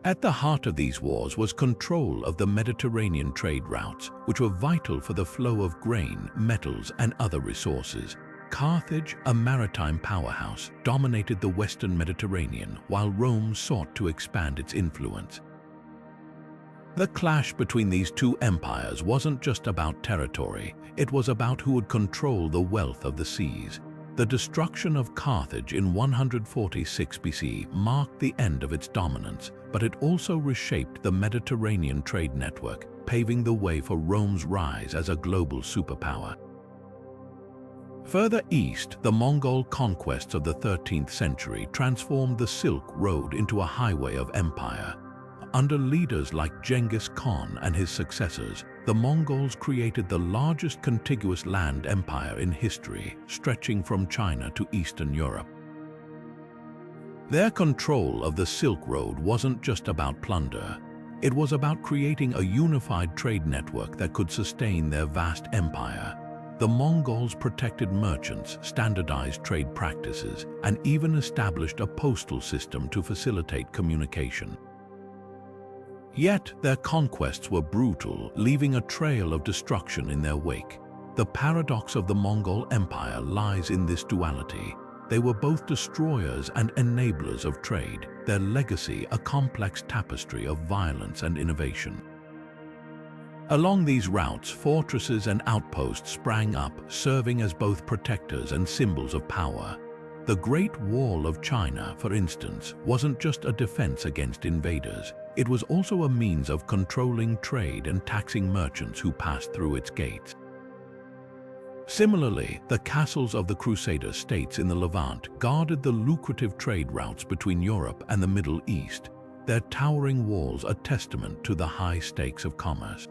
At the heart of these wars was control of the Mediterranean trade routes, which were vital for the flow of grain, metals, and other resources. Carthage, a maritime powerhouse, dominated the Western Mediterranean, while Rome sought to expand its influence. The clash between these two empires wasn't just about territory, it was about who would control the wealth of the seas. The destruction of Carthage in 146 BC marked the end of its dominance, but it also reshaped the Mediterranean trade network, paving the way for Rome's rise as a global superpower. Further east, the Mongol conquests of the 13th century transformed the Silk Road into a highway of empire. Under leaders like Genghis Khan and his successors, the Mongols created the largest contiguous land empire in history, stretching from China to Eastern Europe. Their control of the Silk Road wasn't just about plunder. It was about creating a unified trade network that could sustain their vast empire. The Mongols protected merchants, standardized trade practices, and even established a postal system to facilitate communication. Yet their conquests were brutal, leaving a trail of destruction in their wake. The paradox of the Mongol Empire lies in this duality. They were both destroyers and enablers of trade, their legacy a complex tapestry of violence and innovation. Along these routes, fortresses and outposts sprang up, serving as both protectors and symbols of power. The Great Wall of China, for instance, wasn't just a defense against invaders. It was also a means of controlling trade and taxing merchants who passed through its gates. Similarly, the castles of the Crusader states in the Levant guarded the lucrative trade routes between Europe and the Middle East, their towering walls a testament to the high stakes of commerce.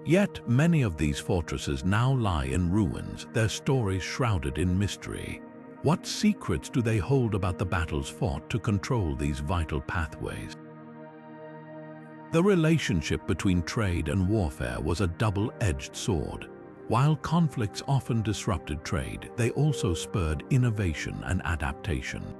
Yet many of these fortresses now lie in ruins, their stories shrouded in mystery. What secrets do they hold about the battles fought to control these vital pathways? The relationship between trade and warfare was a double-edged sword. While conflicts often disrupted trade, they also spurred innovation and adaptation.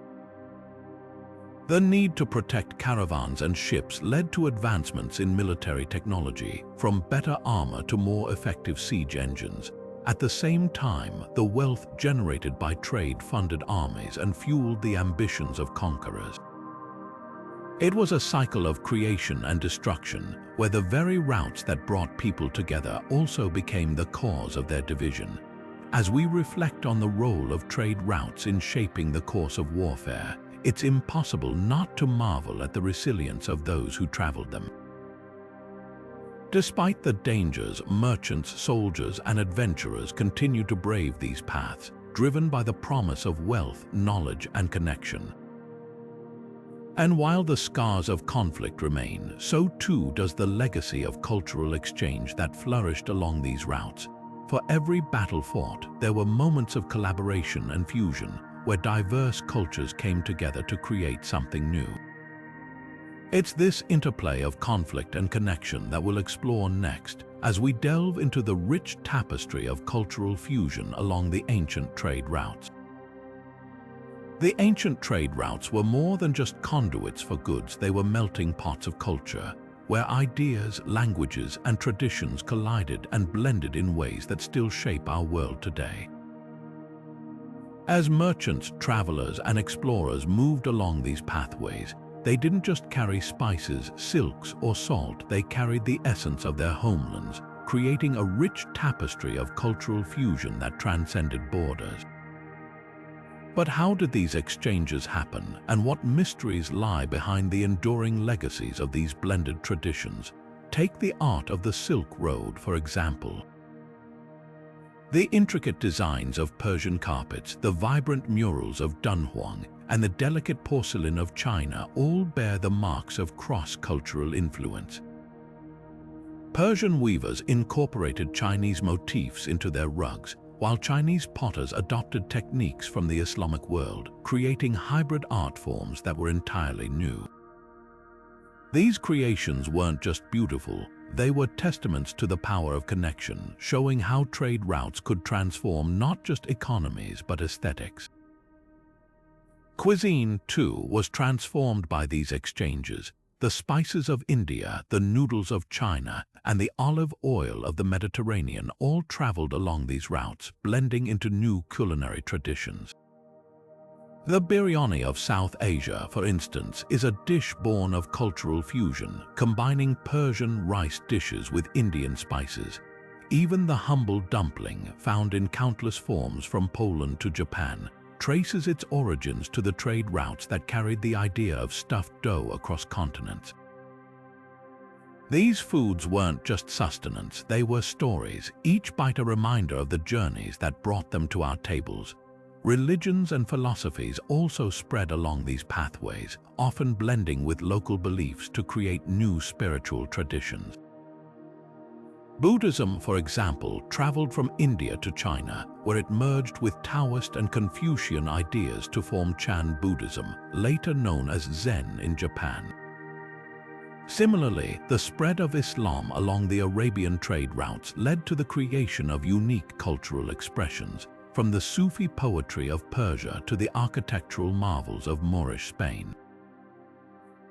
The need to protect caravans and ships led to advancements in military technology, from better armor to more effective siege engines. At the same time, the wealth generated by trade funded armies and fueled the ambitions of conquerors. It was a cycle of creation and destruction, where the very routes that brought people together also became the cause of their division. As we reflect on the role of trade routes in shaping the course of warfare, it's impossible not to marvel at the resilience of those who traveled them. Despite the dangers, merchants, soldiers, and adventurers continued to brave these paths, driven by the promise of wealth, knowledge, and connection. And while the scars of conflict remain, so too does the legacy of cultural exchange that flourished along these routes. For every battle fought, there were moments of collaboration and fusion, where diverse cultures came together to create something new. It's this interplay of conflict and connection that we'll explore next, as we delve into the rich tapestry of cultural fusion along the ancient trade routes. The ancient trade routes were more than just conduits for goods, they were melting pots of culture, where ideas, languages, and traditions collided and blended in ways that still shape our world today. As merchants, travelers, and explorers moved along these pathways, they didn't just carry spices, silks, or salt, they carried the essence of their homelands, creating a rich tapestry of cultural fusion that transcended borders. But how did these exchanges happen, and what mysteries lie behind the enduring legacies of these blended traditions? Take the art of the Silk Road, for example. The intricate designs of Persian carpets, the vibrant murals of Dunhuang, and the delicate porcelain of China all bear the marks of cross-cultural influence. Persian weavers incorporated Chinese motifs into their rugs, while Chinese potters adopted techniques from the Islamic world, creating hybrid art forms that were entirely new. These creations weren't just beautiful, they were testaments to the power of connection, showing how trade routes could transform not just economies but aesthetics. Cuisine, too, was transformed by these exchanges. The spices of India, the noodles of China, and the olive oil of the Mediterranean all traveled along these routes, blending into new culinary traditions. The biryani of South Asia, for instance, is a dish born of cultural fusion, combining Persian rice dishes with Indian spices. Even the humble dumpling, found in countless forms from Poland to Japan, traces its origins to the trade routes that carried the idea of stuffed dough across continents. These foods weren't just sustenance, they were stories, each bite a reminder of the journeys that brought them to our tables. Religions and philosophies also spread along these pathways, often blending with local beliefs to create new spiritual traditions. Buddhism, for example, traveled from India to China, where it merged with Taoist and Confucian ideas to form Chan Buddhism, later known as Zen in Japan. Similarly, the spread of Islam along the Arabian trade routes led to the creation of unique cultural expressions, from the Sufi poetry of Persia to the architectural marvels of Moorish Spain.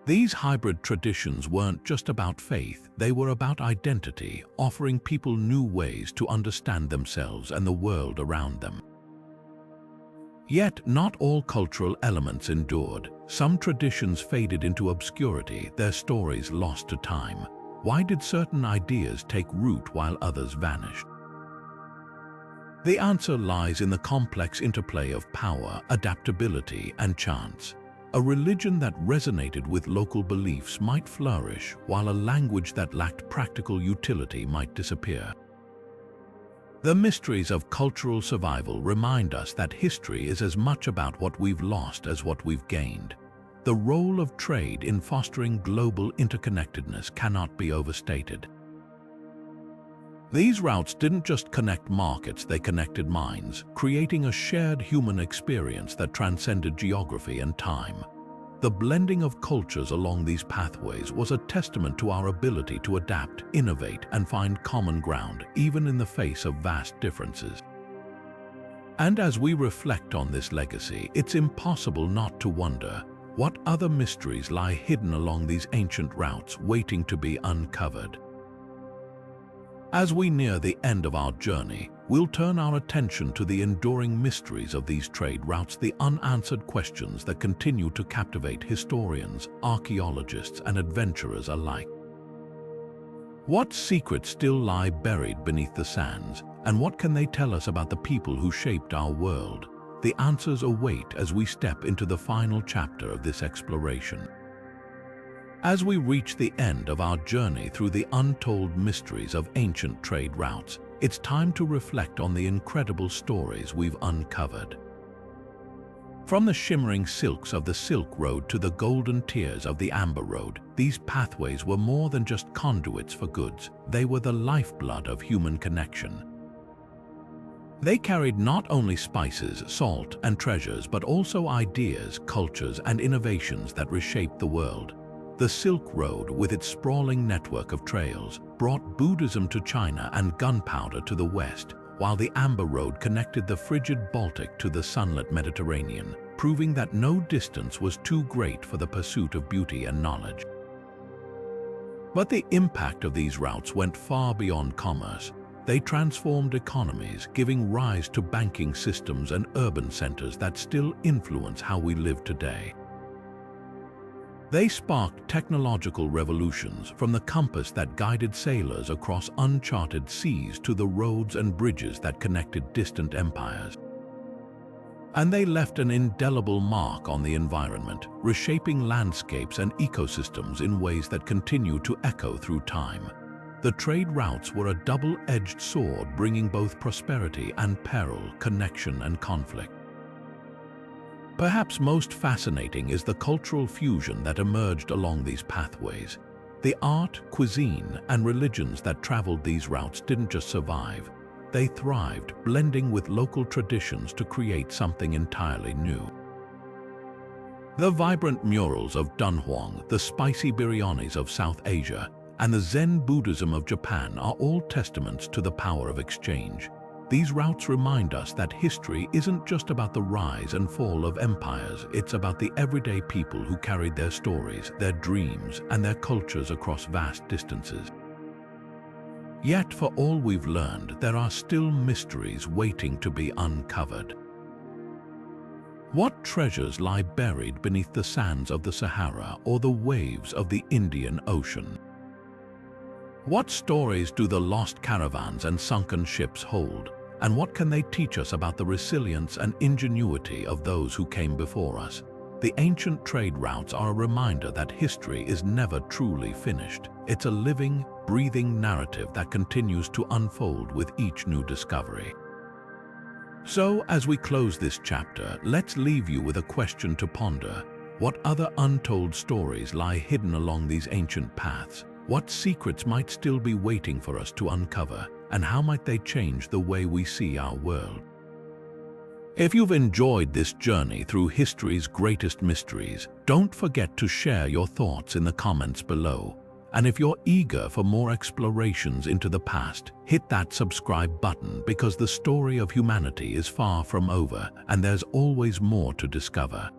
These hybrid traditions weren't just about faith, they were about identity, offering people new ways to understand themselves and the world around them. Yet, not all cultural elements endured. Some traditions faded into obscurity, their stories lost to time. Why did certain ideas take root while others vanished? The answer lies in the complex interplay of power, adaptability, and chance. A religion that resonated with local beliefs might flourish, while a language that lacked practical utility might disappear. The mysteries of cultural survival remind us that history is as much about what we've lost as what we've gained. The role of trade in fostering global interconnectedness cannot be overstated. These routes didn't just connect markets, they connected minds, creating a shared human experience that transcended geography and time. The blending of cultures along these pathways was a testament to our ability to adapt, innovate, and find common ground, even in the face of vast differences. And as we reflect on this legacy, it's impossible not to wonder, what other mysteries lie hidden along these ancient routes waiting to be uncovered? As we near the end of our journey, we'll turn our attention to the enduring mysteries of these trade routes, the unanswered questions that continue to captivate historians, archaeologists, and adventurers alike. What secrets still lie buried beneath the sands, and what can they tell us about the people who shaped our world? The answers await as we step into the final chapter of this exploration. As we reach the end of our journey through the untold mysteries of ancient trade routes, it's time to reflect on the incredible stories we've uncovered. From the shimmering silks of the Silk Road to the golden tiers of the Amber Road, these pathways were more than just conduits for goods, they were the lifeblood of human connection. They carried not only spices, salt, and treasures, but also ideas, cultures, and innovations that reshaped the world. The Silk Road, with its sprawling network of trails, brought Buddhism to China and gunpowder to the West, while the Amber Road connected the frigid Baltic to the sunlit Mediterranean, proving that no distance was too great for the pursuit of beauty and knowledge. But the impact of these routes went far beyond commerce. They transformed economies, giving rise to banking systems and urban centers that still influence how we live today. They sparked technological revolutions, from the compass that guided sailors across uncharted seas to the roads and bridges that connected distant empires. And they left an indelible mark on the environment, reshaping landscapes and ecosystems in ways that continue to echo through time. The trade routes were a double-edged sword, bringing both prosperity and peril, connection and conflict. Perhaps most fascinating is the cultural fusion that emerged along these pathways. The art, cuisine, and religions that traveled these routes didn't just survive. They thrived, blending with local traditions to create something entirely new. The vibrant murals of Dunhuang, the spicy biryanis of South Asia, and the Zen Buddhism of Japan are all testaments to the power of exchange. These routes remind us that history isn't just about the rise and fall of empires, it's about the everyday people who carried their stories, their dreams, and their cultures across vast distances. Yet, for all we've learned, there are still mysteries waiting to be uncovered. What treasures lie buried beneath the sands of the Sahara or the waves of the Indian Ocean? What stories do the lost caravans and sunken ships hold? And what can they teach us about the resilience and ingenuity of those who came before us? The ancient trade routes are a reminder that history is never truly finished. It's a living, breathing narrative that continues to unfold with each new discovery. So, as we close this chapter, let's leave you with a question to ponder. What other untold stories lie hidden along these ancient paths? What secrets might still be waiting for us to uncover, and how might they change the way we see our world? If you've enjoyed this journey through history's greatest mysteries, don't forget to share your thoughts in the comments below. And if you're eager for more explorations into the past, hit that subscribe button, because the story of humanity is far from over and there's always more to discover.